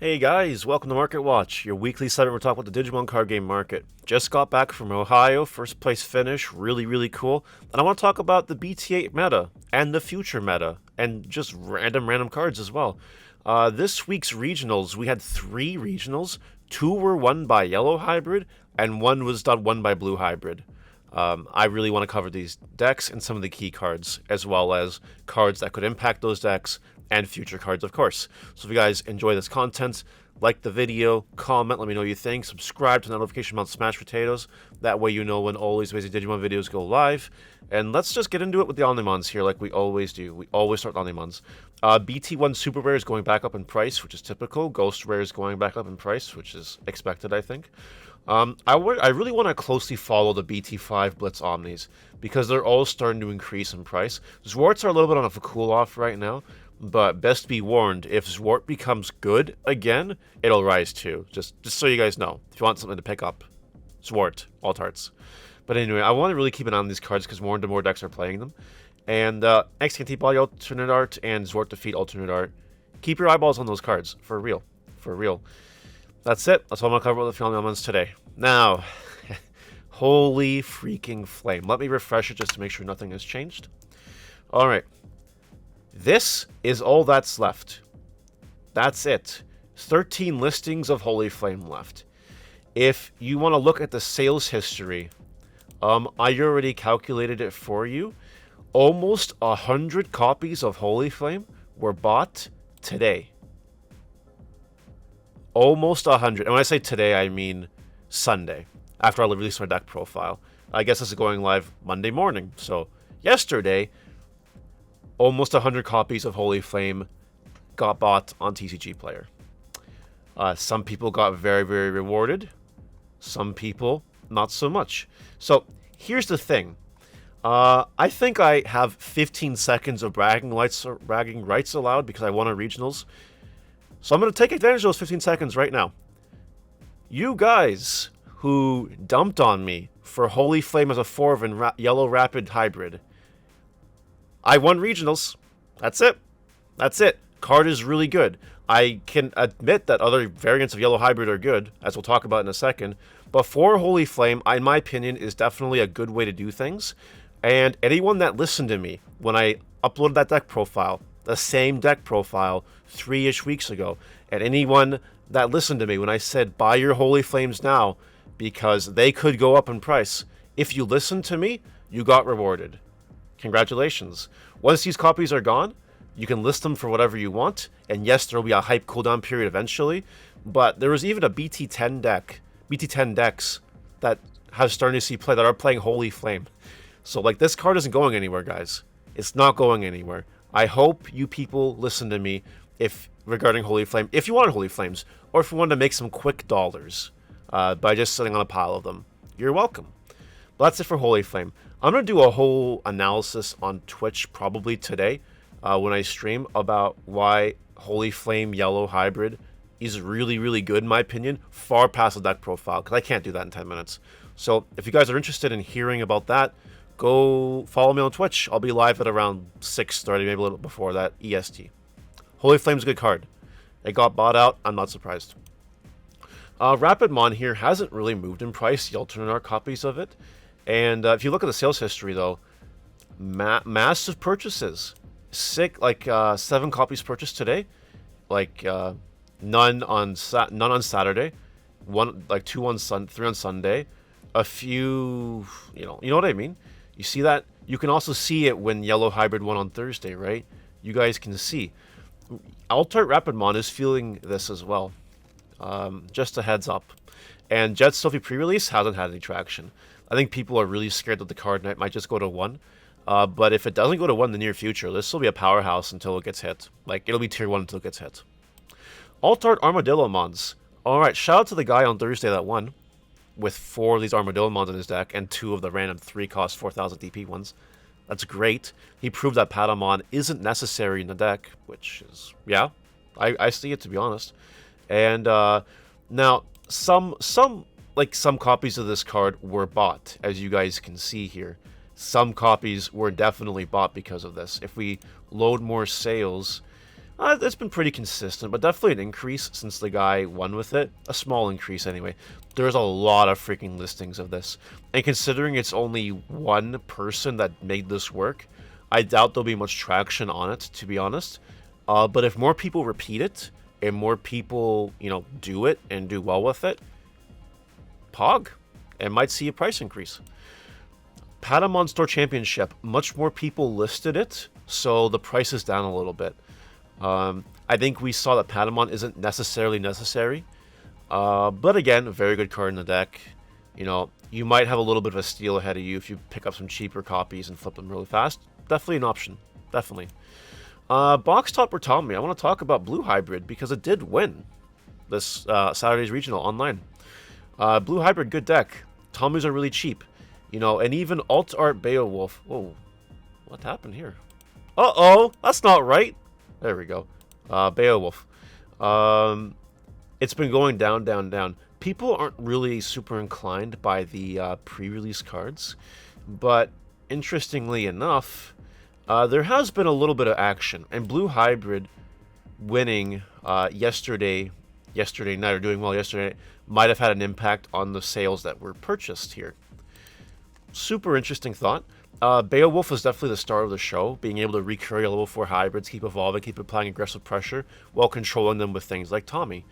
Hey guys, welcome to Market Watch, your weekly segment where we talk about the Digimon card game market. Just got back from Ohio, first place finish, really cool. And I want to talk about the BT8 meta and the future meta and just random cards as well. This week's regionals, we had 3 regionals. 2 were won by Yellow Hybrid and 1 was won by Blue Hybrid. I really want to cover these decks and some of the key cards, as well as cards that could impact those decks and future cards, of course. So if you guys enjoy this content, like the video, comment, let me know what you think, subscribe to the notification bell, smash potatoes. That way you know when all these amazing Digimon videos go live. And let's just get into it with the Omnimons here like we always do. We always start with Omnimons. BT1 Super Rare is going back up in price, which is typical. Ghost Rare is going back up in price, which is expected, I think. I really want to closely follow the BT5 Blitz Omnis because they're all starting to increase in price. Zwarts are a little bit on a cool-off right now, but best be warned, if Zwart becomes good again, it'll rise too. Just so you guys know, if you want something to pick up, Zwart, alt arts. But anyway, I want to really keep an eye on these cards because more and more decks are playing them. And XKT Body Alternate Art and Zwart Defeat Alternate Art. Keep your eyeballs on those cards, for real. For real. That's it. That's all I'm going to cover with the Omnimons today. Now, holy freaking flame. Let me refresh it just to make sure nothing has changed. Alright. This is all that's left. That's it. 13 listings of Holy Flame left. If you want to look at the sales history, I already calculated it for you. Almost 100 copies of Holy Flame were bought today. Almost 100. And when I say today, I mean Sunday, after I released my deck profile. I guess this is going live Monday morning. So yesterday, almost 100 copies of Holy Flame got bought on TCG Player. Some people got very rewarded. Some people, not so much. So, here's the thing. I think I have 15 seconds of bragging rights allowed because I won a regionals. So I'm going to take advantage of those 15 seconds right now. You guys who dumped on me for Holy Flame as a 4 and Yellow Rapid Hybrid, I won regionals. That's it. That's it. Card is really good. I can admit that other variants of Yellow Hybrid are good, as we'll talk about in a second. But for Holy Flame, in my opinion, is definitely a good way to do things. And anyone that listened to me when I uploaded that deck profile, the same deck profile 3-ish weeks ago, and anyone that listened to me when I said buy your Holy Flames now because they could go up in price, if you listened to me, you got rewarded. Congratulations. Once these copies are gone, you can list them for whatever you want. And yes, there will be a hype cooldown period eventually. But there was even a BT10 decks that have started to see play that are playing Holy Flame. So like this card isn't going anywhere, guys. It's not going anywhere. I hope you people listen to me regarding Holy Flame. If you want Holy Flames, or if you want to make some quick dollars by just sitting on a pile of them, you're welcome. But that's it for Holy Flame. I'm going to do a whole analysis on Twitch probably today when I stream about why Holy Flame Yellow Hybrid is really good in my opinion, far past the deck profile, because I can't do that in 10 minutes. So if you guys are interested in hearing about that, go follow me on Twitch. I'll be live at around 6:30, maybe a little before that, EST. Holy Flame's a good card. It got bought out. I'm not surprised. Rapidmon here hasn't really moved in price, the alternate art copies of it. And if you look at the sales history, though, massive purchases. 7 copies purchased today, none on Saturday, 2 on 3 on Sunday, a few, you know what I mean. You see that? You can also see it when Yellow Hybrid won on Thursday, right? You guys can see. Altart Rapidmon is feeling this as well. Just a heads up. And Jet Sophie pre-release hasn't had any traction. I think people are really scared that the card might just go to 1. But if it doesn't go to 1 in the near future, this will be a powerhouse until it gets hit. It'll be tier 1 until it gets hit. Altart Armadillo Mons. Alright, shout out to the guy on Thursday that won with 4 of these Armadillo Mons in his deck and 2 of the random 3-cost 4,000 DP ones. That's great. He proved that Patamon isn't necessary in the deck, which is, yeah, I see it, to be honest. And now, some copies of this card were bought, as you guys can see here. Some copies were definitely bought because of this. If we load more sales, It's been pretty consistent, but definitely an increase since the guy won with it. A small increase anyway. There's a lot of freaking listings of this. And considering it's only one person that made this work, I doubt there'll be much traction on it, to be honest. But if more people repeat it, and more people, do it and do well with it, Pog, and might see a price increase. Patamon Store Championship, much more people listed it, so the price is down a little bit. I think we saw that Patamon isn't necessarily necessary, but again, a very good card in the deck. You might have a little bit of a steal ahead of you if you pick up some cheaper copies and flip them really fast. Definitely an option, definitely. Box Top or Tommy, I want to talk about Blue Hybrid because it did win this Saturday's Regional online. Blue Hybrid, good deck. Tommies are really cheap. And even Alt Art Beowulf. Whoa, what happened here? Uh-oh, that's not right. There we go. Beowulf. It's been going down, down, down. People aren't really super inclined by the pre-release cards, but interestingly enough, there has been a little bit of action, and Blue Hybrid winning yesterday night, or doing well yesterday night, might have had an impact on the sales that were purchased here. Super interesting thought. Beowulf was definitely the star of the show, being able to recurry a level 4 hybrids, keep evolving, keep applying aggressive pressure, while controlling them with things like Tommy.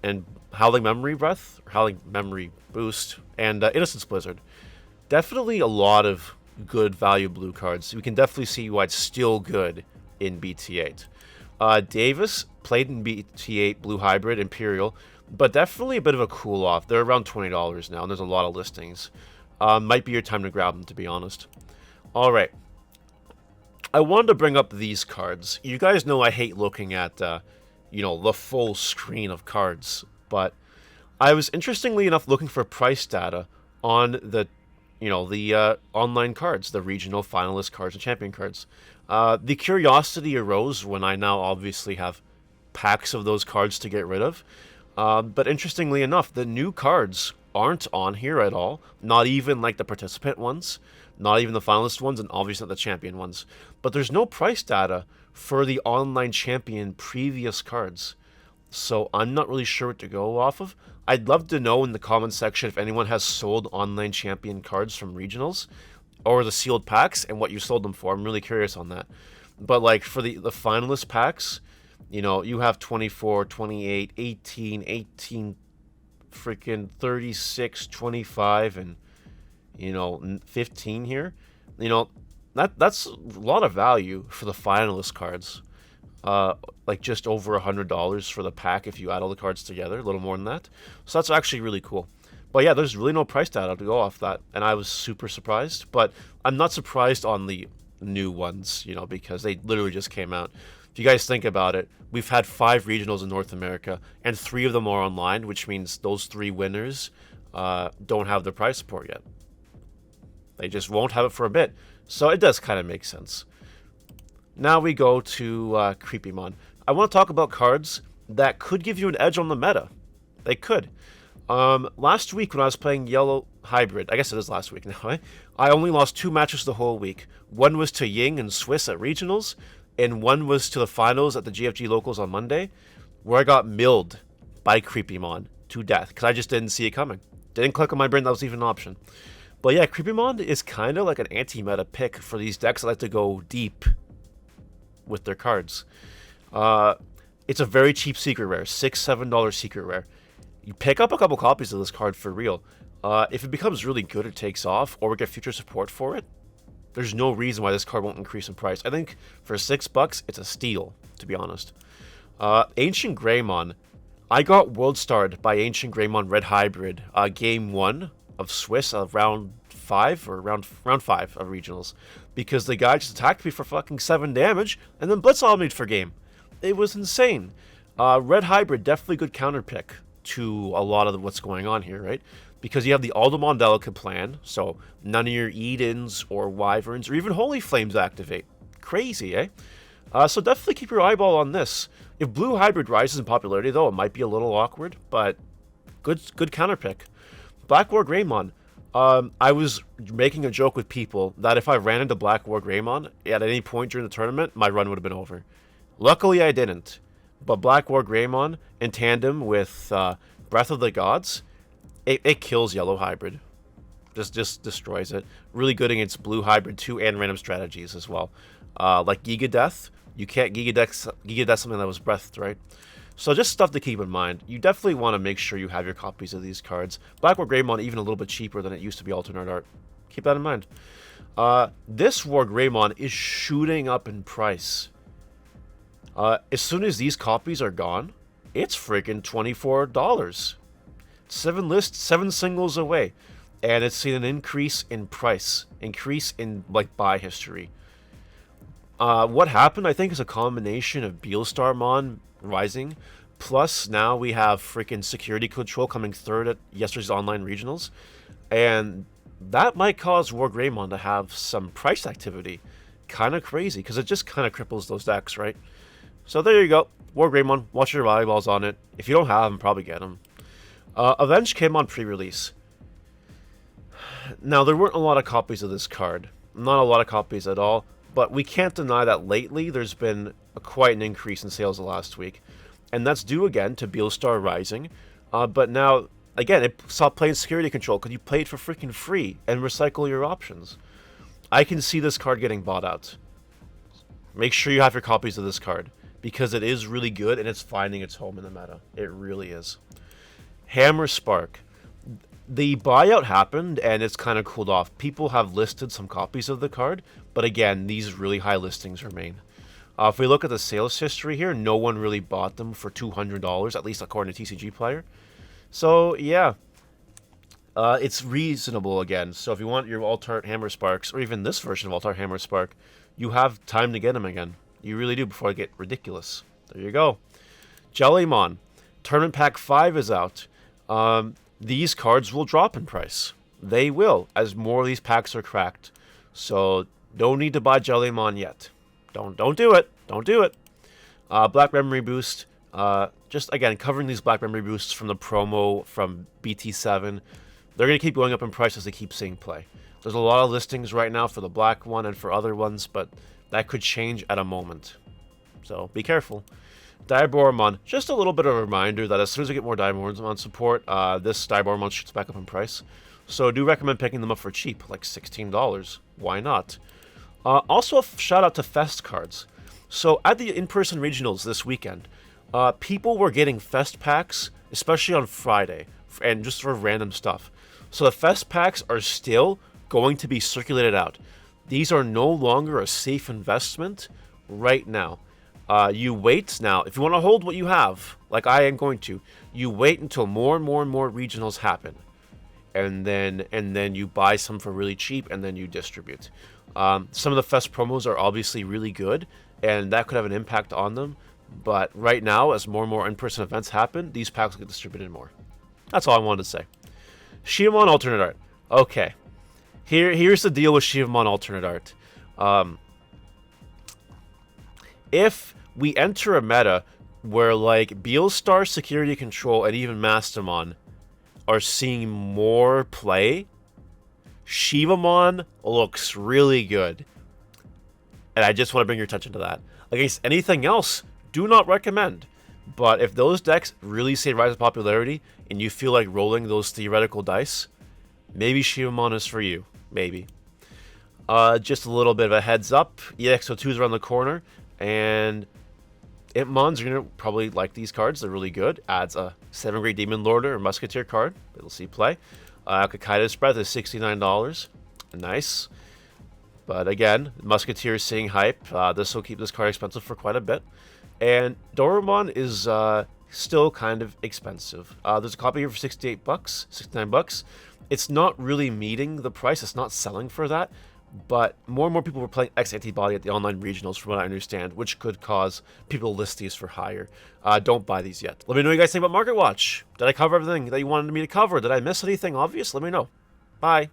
And Howling Memory Breath, or Howling Memory Boost, and Innocence Blizzard. Definitely a lot of good value blue cards. We can definitely see why it's still good in BT8. Davis played in BT8 Blue Hybrid, Imperial, but definitely a bit of a cool off. They're around $20 now, and there's a lot of listings. Might be your time to grab them, to be honest. Alright. I wanted to bring up these cards. You guys know I hate looking at, the full screen of cards. But I was, interestingly enough, looking for price data on the online cards. The regional finalist cards and champion cards. The curiosity arose when I now obviously have packs of those cards to get rid of. But interestingly enough, the new cards aren't on here at all. Not even like the participant ones, not even the finalist ones, and obviously not the champion ones. But there's no price data for the online champion previous cards. So I'm not really sure what to go off of. I'd love to know in the comments section if anyone has sold online champion cards from regionals or the sealed packs and what you sold them for. I'm really curious on that. But like for the finalist packs, you have 24, 28, 18, 18, freaking 36, 25, and 15 here. That's a lot of value for the finalist cards. Like just over $100 for the pack if you add all the cards together, a little more than that. So that's actually really cool. But yeah, there's really no price data to go off that, and I was super surprised. But I'm not surprised on the new ones, because they literally just came out. If you guys think about it, we've had 5 regionals in North America, and 3 of them are online, which means those 3 winners don't have their prize support yet. They just won't have it for a bit. So it does kind of make sense. Now we go to Creepymon. I want to talk about cards that could give you an edge on the meta. They could. Last week when I was playing Yellow Hybrid, I guess it is last week now, eh? I only lost 2 matches the whole week. One was to Ying and Swiss at regionals, and one was to the finals at the GFG locals on Monday, where I got milled by Creepymon to death, because I just didn't see it coming. Didn't click on my brain that was even an option. But yeah, Creepymon is kind of like an anti-meta pick for these decks that like to go deep with their cards. It's a very cheap secret rare, $6-7 secret rare. You pick up a couple copies of this card for real. If it becomes really good, it takes off, or we get future support for it, there's no reason why this card won't increase in price. I think for $6, it's a steal, to be honest. Ancient Greymon. I got World Starred by Ancient Greymon Red Hybrid, Game 1 of Swiss of round 5, or round 5 of regionals, because the guy just attacked me for fucking 7 damage, and then blitzed me for game. It was insane. Red Hybrid, definitely good counter pick to a lot of what's going on here, right? Because you have the Alderman Delicate plan, so none of your Edens or Wyverns or even Holy Flames activate. Crazy, eh? So definitely keep your eyeball on this. If Blue Hybrid rises in popularity, though, it might be a little awkward, but good counter pick. Black War Greymon. I was making a joke with people that if I ran into Black War Greymon at any point during the tournament, my run would have been over. Luckily, I didn't. But Black War Greymon, in tandem with Breath of the Gods, it kills Yellow Hybrid. Just destroys it. Really good against Blue Hybrid too, and random strategies as well. Like Giga Death, you can't Giga Death something that was breathed, right? So just stuff to keep in mind. You definitely want to make sure you have your copies of these cards. Black War Greymon even a little bit cheaper than it used to be alternate art. Keep that in mind. This War Greymon is shooting up in price. As soon as these copies are gone, it's freaking $24. 7 lists, 7 singles away. And it's seen an increase in price. Increase in, like, buy history. What happened, I think, is a combination of Beelstarmon rising, plus now we have freaking Security Control coming third at yesterday's online regionals. And that might cause War Greymon to have some price activity. Kind of crazy, because it just kind of cripples those decks, right? So there you go. War Greymon, watch your eyeballs on it. If you don't have them, probably get them. Avenge came on pre-release. Now, there weren't a lot of copies of this card. Not a lot of copies at all. But we can't deny that lately there's been quite an increase in sales the last week. And that's due again to Beelstar Rising. But now, again, it stopped playing Security Control because you play it for freaking free and recycle your options. I can see this card getting bought out. Make sure you have your copies of this card, because it is really good and it's finding its home in the meta. It really is. Hammer Spark. The buyout happened and it's kind of cooled off. People have listed some copies of the card, but again, these really high listings remain. If we look at the sales history here, no one really bought them for $200, at least according to TCG Player. So yeah, it's reasonable again. So if you want your Altart Hammer Sparks, or even this version of Altart Hammer Spark, you have time to get them again. You really do before they get ridiculous. There you go. Jellymon. Tournament Pack 5 is out. These cards will drop in price. They will, as more of these packs are cracked. So, don't need to buy Jellymon yet. Don't do it. Don't do it. Black Memory Boost. Just, again, covering these Black Memory Boosts from the promo from BT7. They're going to keep going up in price as they keep seeing play. There's a lot of listings right now for the black one and for other ones, but that could change at a moment. So, be careful. Diaboromon, just a little bit of a reminder that as soon as we get more Diaboromon support, this Diaboromon shoots back up in price. So do recommend picking them up for cheap, like $16. Why not? Also, a shout out to Fest cards. So at the in-person regionals this weekend, people were getting Fest packs, especially on Friday, and just for random stuff. So the Fest packs are still going to be circulated out. These are no longer a safe investment right now. You wait now. If you want to hold what you have, like I am going to, you wait until more and more regionals happen, and then you buy some for really cheap, and then you distribute. Some of the Fest promos are obviously really good, and that could have an impact on them. But right now, as more and more in-person events happen, these packs will get distributed more. That's all I wanted to say. Shivamon alternate art. Okay, here's the deal with Shivamon alternate art. If we enter a meta where, like, Beelstar, Security Control, and even Mastamon are seeing more play, Shivamon looks really good. And I just want to bring your attention to that. Against anything else, do not recommend. But if those decks really say rise in popularity, and you feel like rolling those theoretical dice, maybe Shivamon is for you. Maybe. Just a little bit of a heads up. EXO2 is around the corner, and Impmons are going to probably like these cards. They're really good. Adds a 7-grade Demon Lord or Musketeer card. It'll see play. Kakaida's Breath is $69. Nice. But again, Musketeer is seeing hype. This will keep this card expensive for quite a bit. And Doromon is still kind of expensive. There's a copy here for $68, $69. It's not really meeting the price. It's not selling for that. But more and more people were playing X-Antibody at the online regionals, from what I understand, which could cause people to list these for higher. Don't buy these yet. Let me know what you guys think about Market Watch. Did I cover everything that you wanted me to cover? Did I miss anything obvious? Let me know. Bye.